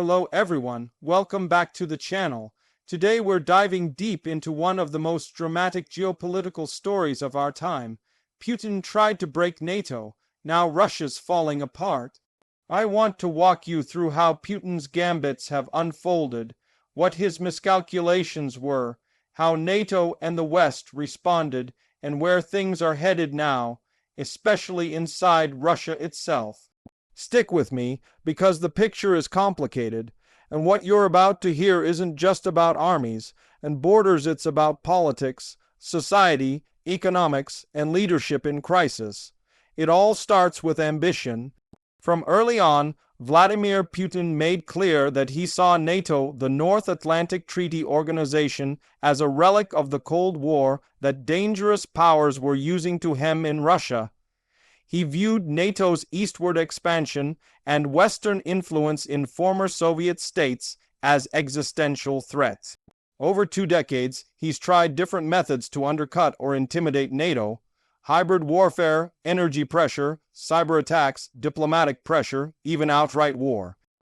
Hello everyone, welcome back to the channel. Today we're diving deep into one of the most dramatic geopolitical stories of our time. Putin tried to break NATO, now Russia's falling apart. I want to walk you through how Putin's gambits have unfolded, what his miscalculations were, how NATO and the West responded, and where things are headed now, especially inside Russia itself. Stick with me, because the picture is complicated, and what you're about to hear isn't just about armies and borders, it's about politics, society, economics, and leadership in crisis. It all starts with ambition. From early on, Vladimir Putin made clear that he saw NATO, the North Atlantic Treaty Organization, as a relic of the Cold War that dangerous powers were using to hem in Russia. He viewed NATO's eastward expansion and Western influence in former Soviet states as existential threats. Over 2 decades, he's tried different methods to undercut or intimidate NATO: hybrid warfare, energy pressure, cyber attacks, diplomatic pressure, even outright war.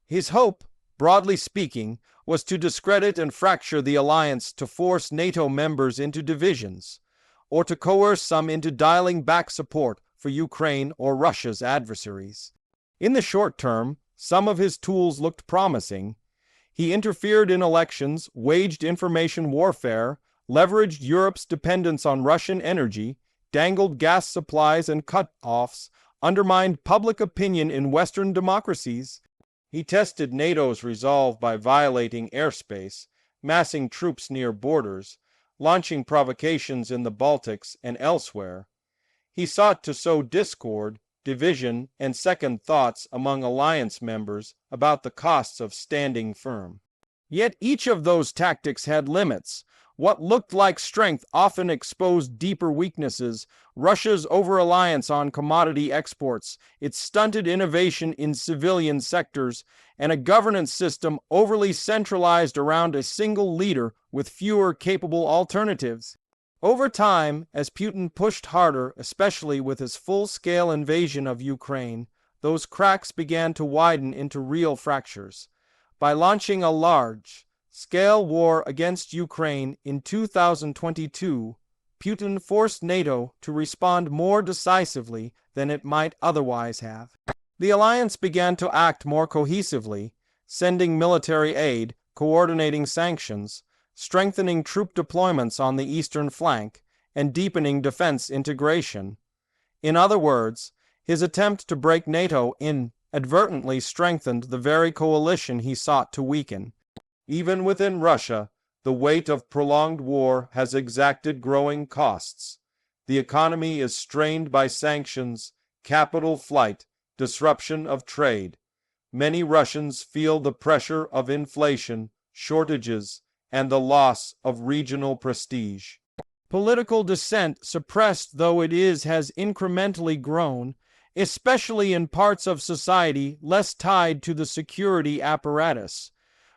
His hope, broadly speaking, was to discredit and fracture the alliance, to force NATO members into divisions, or to coerce some into dialing back support for Ukraine or Russia's adversaries. In the short term, some of his tools looked promising. He interfered in elections, waged information warfare, leveraged Europe's dependence on Russian energy, dangled gas supplies and cut-offs, undermined public opinion in Western democracies. He tested NATO's resolve by violating airspace, massing troops near borders, launching provocations in the Baltics and elsewhere. He sought to sow discord, division, and second thoughts among alliance members about the costs of standing firm. Yet each of those tactics had limits. What looked like strength often exposed deeper weaknesses: Russia's over-reliance on commodity exports, its stunted innovation in civilian sectors, and a governance system overly centralized around a single leader with fewer capable alternatives. Over time, as Putin pushed harder, especially with his full-scale invasion of Ukraine, those cracks began to widen into real fractures. By launching a large-scale war against Ukraine in 2022, Putin forced NATO to respond more decisively than it might otherwise have. The alliance began to act more cohesively, sending military aid, coordinating sanctions, strengthening troop deployments on the eastern flank, and deepening defense integration. In other words, his attempt to break NATO inadvertently strengthened the very coalition he sought to weaken. Even within Russia, the weight of prolonged war has exacted growing costs. The economy is strained by sanctions, capital flight, disruption of trade. Many Russians feel the pressure of inflation, shortages, and the loss of regional prestige. Political dissent, suppressed though it is, has incrementally grown, especially in parts of society less tied to the security apparatus.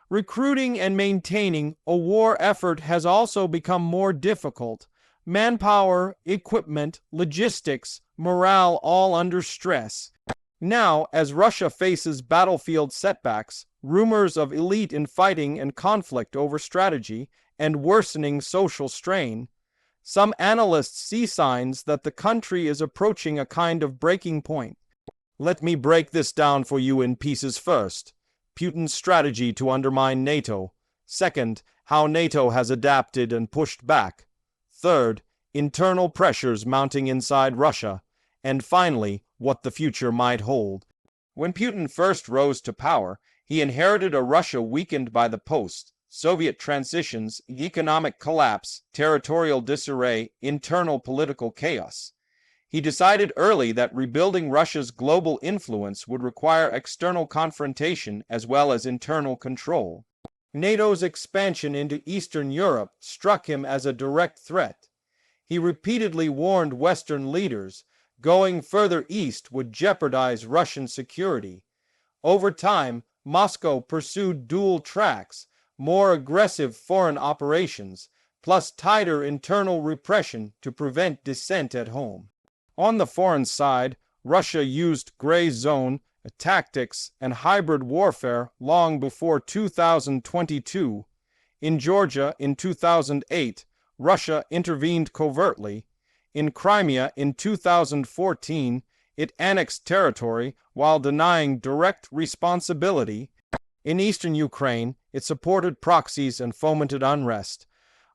Recruiting and maintaining a war effort has also become more difficult. Manpower, equipment, logistics, morale all under stress. Now, as Russia faces battlefield setbacks, rumors of elite infighting and conflict over strategy, and worsening social strain, some analysts see signs that the country is approaching a kind of breaking point. Let me break this down for you in pieces. First, Putin's strategy to undermine NATO. Second, how NATO has adapted and pushed back. Third, internal pressures mounting inside Russia. And finally, what the future might hold. When Putin first rose to power, he inherited a Russia weakened by the post-Soviet transitions, economic collapse, territorial disarray, internal political chaos. He decided early that rebuilding Russia's global influence would require external confrontation as well as internal control. NATO's expansion into Eastern Europe struck him as a direct threat. He repeatedly warned Western leaders going further east would jeopardize Russian security. Over time, Moscow pursued dual tracks: more aggressive foreign operations, plus tighter internal repression to prevent dissent at home. On the foreign side, Russia used gray zone tactics, and hybrid warfare long before 2022. In Georgia in 2008, Russia intervened covertly. In Crimea in 2014, it annexed territory while denying direct responsibility. In eastern Ukraine, it supported proxies and fomented unrest.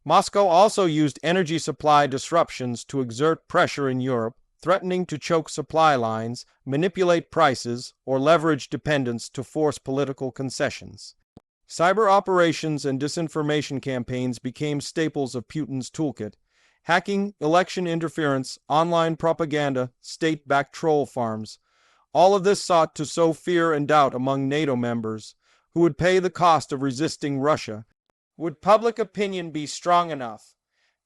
Moscow also used energy supply disruptions to exert pressure in Europe, threatening to choke supply lines, manipulate prices, or leverage dependence to force political concessions. Cyber operations and disinformation campaigns became staples of Putin's toolkit. Hacking, election interference, online propaganda, state-backed troll farms. All of this sought to sow fear and doubt among NATO members, who would pay the cost of resisting Russia. Would public opinion be strong enough?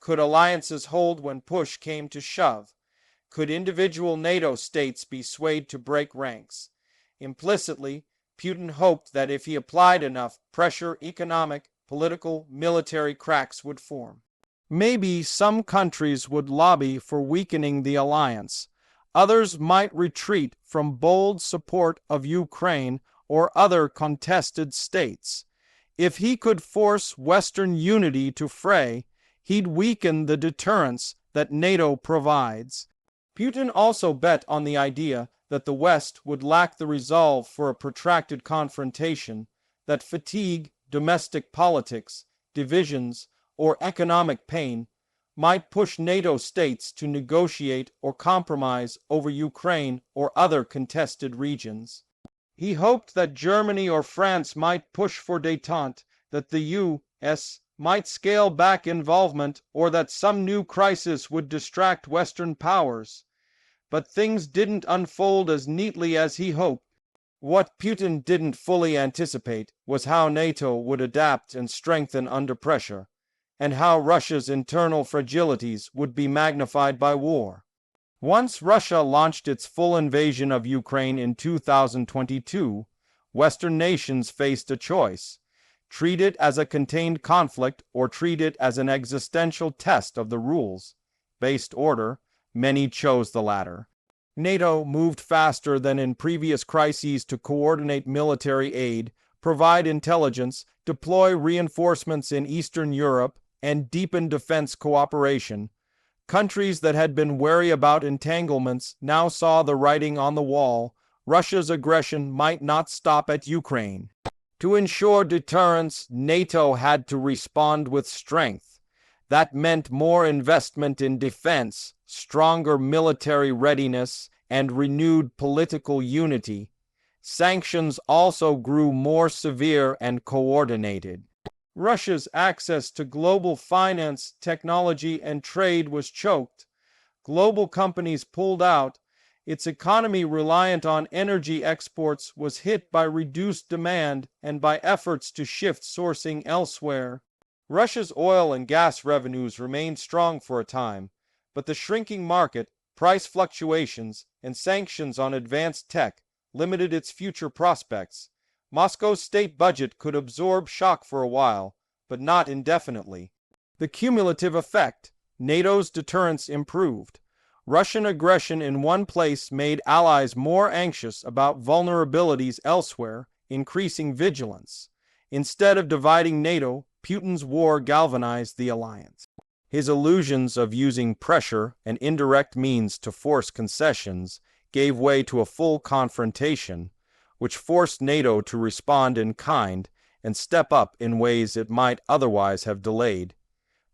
Could alliances hold when push came to shove? Could individual NATO states be swayed to break ranks? Implicitly, Putin hoped that if he applied enough pressure, economic, political, military cracks would form. Maybe some countries would lobby for weakening the alliance. Others might retreat from bold support of Ukraine or other contested states. If he could force Western unity to fray, he'd weaken the deterrence that NATO provides. Putin also bet on the idea that the West would lack the resolve for a protracted confrontation, that fatigue, domestic politics, divisions, or economic pain might push NATO states to negotiate or compromise over Ukraine or other contested regions. He hoped that Germany or France might push for détente, that the U.S. might scale back involvement, or that some new crisis would distract Western powers. But things didn't unfold as neatly as he hoped. What Putin didn't fully anticipate was how NATO would adapt and strengthen under pressure, and how Russia's internal fragilities would be magnified by war. Once Russia launched its full invasion of Ukraine in 2022, Western nations faced a choice: treat it as a contained conflict or treat it as an existential test of the rules-based order. Many chose the latter. NATO moved faster than in previous crises to coordinate military aid, provide intelligence, deploy reinforcements in Eastern Europe, and deepen defense cooperation. Countries that had been wary about entanglements now saw the writing on the wall. Russia's aggression might not stop at Ukraine. To ensure deterrence, NATO had to respond with strength. That meant more investment in defense, stronger military readiness, and renewed political unity. Sanctions also grew more severe and coordinated. Russia's access to global finance, technology, and trade was choked. Global companies pulled out. Its economy, reliant on energy exports, was hit by reduced demand and by efforts to shift sourcing elsewhere. Russia's oil and gas revenues remained strong for a time, but the shrinking market, price fluctuations, and sanctions on advanced tech limited its future prospects. Moscow's state budget could absorb shock for a while, but not indefinitely. The cumulative effect: NATO's deterrence improved. Russian aggression in one place made allies more anxious about vulnerabilities elsewhere, increasing vigilance. Instead of dividing NATO, Putin's war galvanized the alliance. His illusions of using pressure and indirect means to force concessions gave way to a full confrontation, which forced NATO to respond in kind and step up in ways it might otherwise have delayed.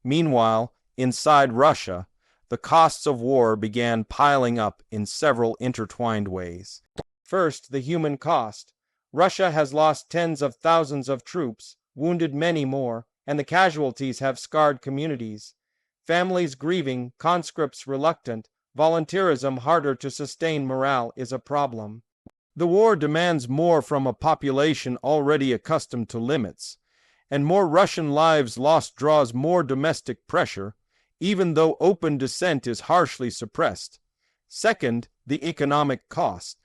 Meanwhile, inside Russia, the costs of war began piling up in several intertwined ways. First, the human cost. Russia has lost tens of thousands of troops, wounded many more, and the casualties have scarred communities. Families grieving, conscripts reluctant, volunteerism harder to sustain morale is a problem. The war demands more from a population already accustomed to limits, and more Russian lives lost draws more domestic pressure, even though open dissent is harshly suppressed. Second, the economic cost.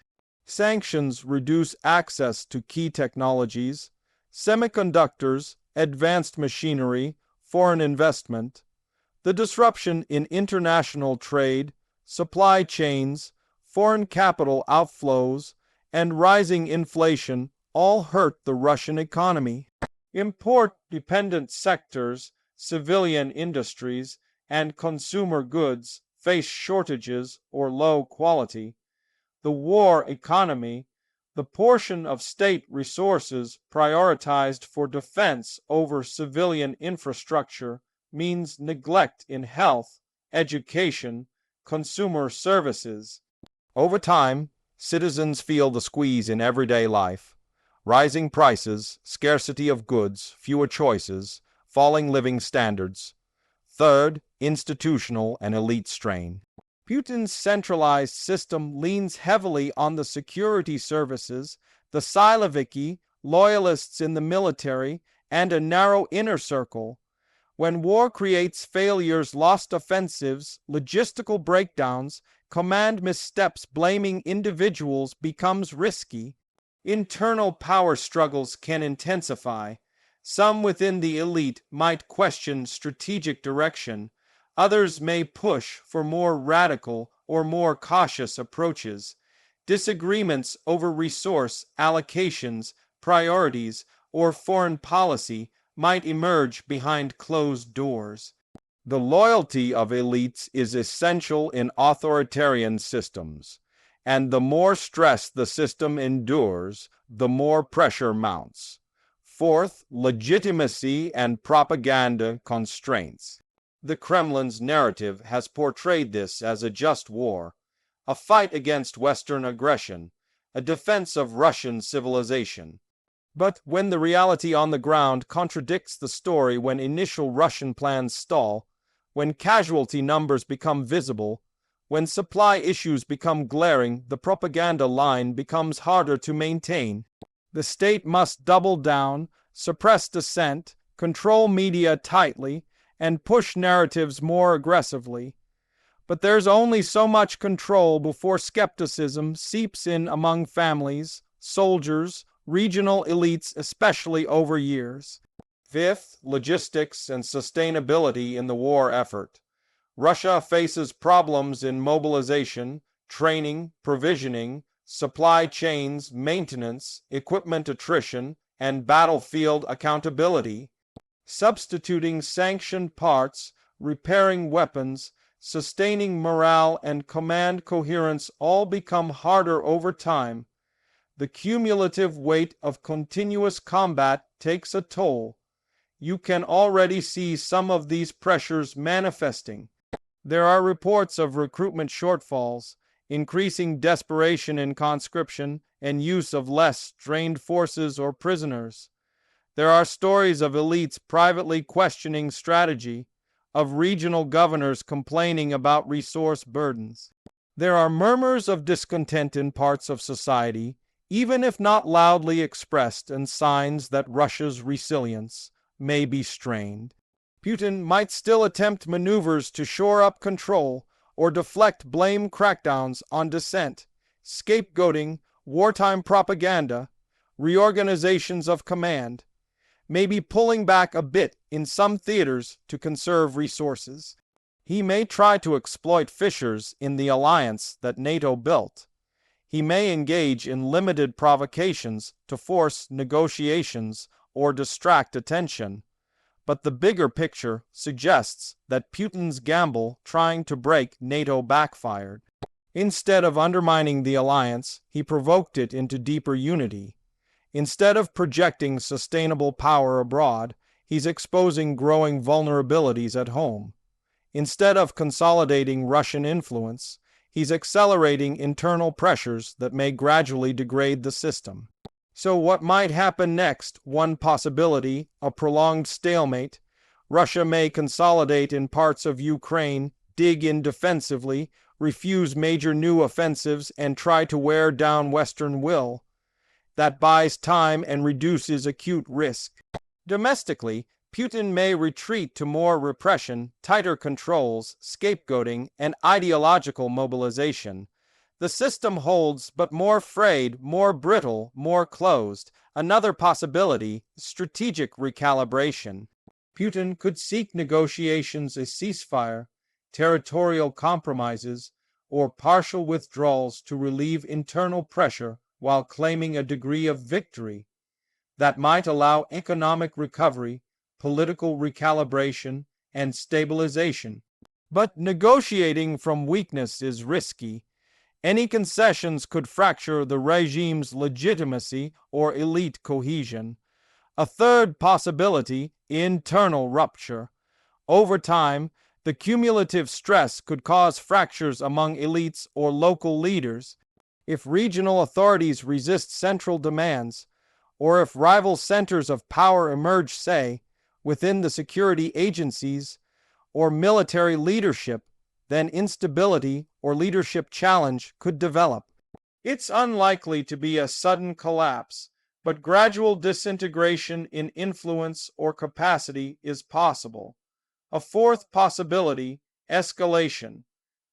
Sanctions reduce access to key technologies, semiconductors, advanced machinery, foreign investment. The disruption in international trade, supply chains, foreign capital outflows, and rising inflation all hurt the Russian economy. Import-dependent sectors, civilian industries, and consumer goods face shortages or low quality. The war economy, the portion of state resources prioritized for defense over civilian infrastructure, means neglect in health, education, consumer services. Over time, citizens feel the squeeze in everyday life. Rising prices, scarcity of goods, fewer choices, falling living standards. Third, institutional and elite strain. Putin's centralized system leans heavily on the security services, the Siloviki, loyalists in the military, and a narrow inner circle. When war creates failures, lost offensives, logistical breakdowns, command missteps blaming individuals becomes risky. Internal power struggles can intensify. Some within the elite might question strategic direction. Others may push for more radical or more cautious approaches. Disagreements over resource allocations, priorities, or foreign policy might emerge behind closed doors. The loyalty of elites is essential in authoritarian systems, and the more stress the system endures, the more pressure mounts. Fourth, legitimacy and propaganda constraints. The Kremlin's narrative has portrayed this as a just war, a fight against Western aggression, a defense of Russian civilization. But when the reality on the ground contradicts the story, when initial Russian plans stall, when casualty numbers become visible, when supply issues become glaring, the propaganda line becomes harder to maintain. The state must double down, suppress dissent, control media tightly, and push narratives more aggressively. But there's only so much control before skepticism seeps in among families, soldiers, regional elites, especially over years. Fifth, logistics and sustainability in the war effort. Russia faces problems in mobilization, training, provisioning, supply chains, maintenance, equipment attrition, and battlefield accountability. Substituting sanctioned parts, repairing weapons, sustaining morale, and command coherence all become harder over time. The cumulative weight of continuous combat takes a toll. You can already see some of these pressures manifesting. There are reports of recruitment shortfalls, increasing desperation in conscription, and use of less trained forces or prisoners. There are stories of elites privately questioning strategy, of regional governors complaining about resource burdens. There are murmurs of discontent in parts of society, even if not loudly expressed, and signs that Russia's resilience may be strained. Putin might still attempt maneuvers to shore up control or deflect blame crackdowns on dissent, scapegoating, wartime propaganda, reorganizations of command, maybe pulling back a bit in some theaters to conserve resources. He may try to exploit fissures in the alliance that NATO built. He may engage in limited provocations to force negotiations or distract attention. But the bigger picture suggests that Putin's gamble trying to break NATO backfired. Instead of undermining the alliance, he provoked it into deeper unity. Instead of projecting sustainable power abroad, he's exposing growing vulnerabilities at home. Instead of consolidating Russian influence, he's accelerating internal pressures that may gradually degrade the system. So what might happen next? One possibility, a prolonged stalemate. Russia may consolidate in parts of Ukraine, dig in defensively, refuse major new offensives, and try to wear down Western will. That buys time and reduces acute risk. Domestically, Putin may retreat to more repression, tighter controls, scapegoating, and ideological mobilization. The system holds, but more frayed, more brittle, more closed. Another possibility, strategic recalibration. Putin could seek negotiations, a ceasefire, territorial compromises, or partial withdrawals to relieve internal pressure while claiming a degree of victory that might allow economic recovery, political recalibration, and stabilization. But negotiating from weakness is risky. Any concessions could fracture the regime's legitimacy or elite cohesion. A third possibility, internal rupture. Over time, the cumulative stress could cause fractures among elites or local leaders. If regional authorities resist central demands, or if rival centers of power emerge, say, within the security agencies or military leadership, then instability or leadership challenge could develop. It's unlikely to be a sudden collapse, but gradual disintegration in influence or capacity is possible. A fourth possibility, escalation.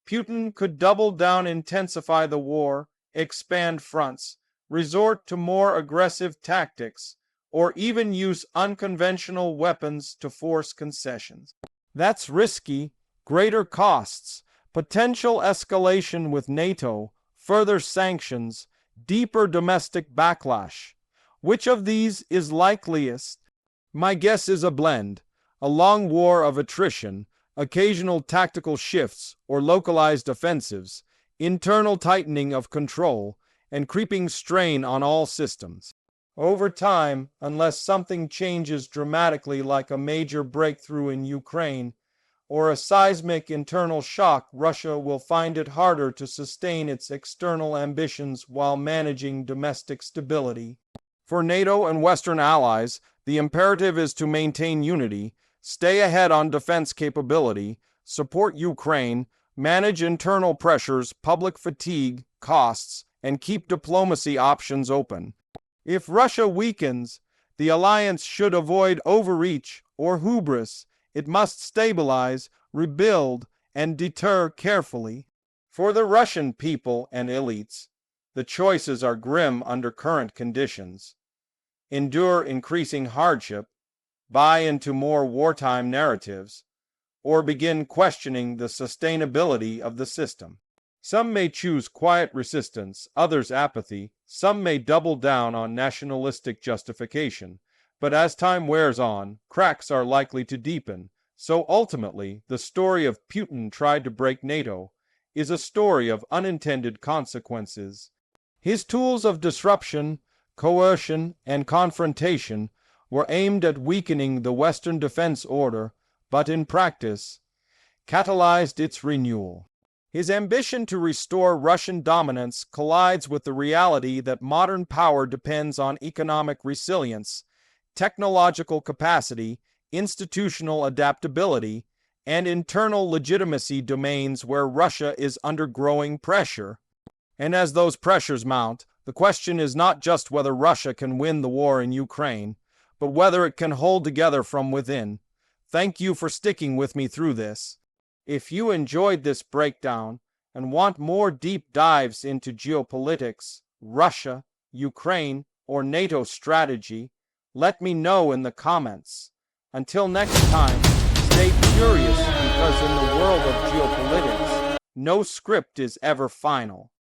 Putin could double down, intensify the war, expand fronts, resort to more aggressive tactics, or even use unconventional weapons to force concessions. That's risky, greater costs, potential escalation with NATO, further sanctions, deeper domestic backlash. Which of these is likeliest? My guess is a blend. A long war of attrition, occasional tactical shifts or localized offensives, internal tightening of control, and creeping strain on all systems. Over time, unless something changes dramatically like a major breakthrough in Ukraine or a seismic internal shock, Russia will find it harder to sustain its external ambitions while managing domestic stability. For NATO and Western allies, the imperative is to maintain unity, stay ahead on defense capability, support Ukraine, manage internal pressures, public fatigue, costs, and keep diplomacy options open. If Russia weakens, the alliance should avoid overreach or hubris. It must stabilize, rebuild, and deter carefully. For the Russian people and elites, the choices are grim under current conditions. Endure increasing hardship, buy into more wartime narratives, or begin questioning the sustainability of the system. Some may choose quiet resistance, others apathy. Some may double down on nationalistic justification. But as time wears on, cracks are likely to deepen. So ultimately, the story of Putin tried to break NATO is a story of unintended consequences. His tools of disruption, coercion, and confrontation were aimed at weakening the Western defense order, but in practice, catalyzed its renewal. His ambition to restore Russian dominance collides with the reality that modern power depends on economic resilience, technological capacity, institutional adaptability, and internal legitimacy domains where Russia is under growing pressure. And as those pressures mount, the question is not just whether Russia can win the war in Ukraine, but whether it can hold together from within. Thank you for sticking with me through this. If you enjoyed this breakdown and want more deep dives into geopolitics, Russia, Ukraine, or NATO strategy, let me know in the comments. Until next time, stay curious, because in the world of geopolitics, no script is ever final.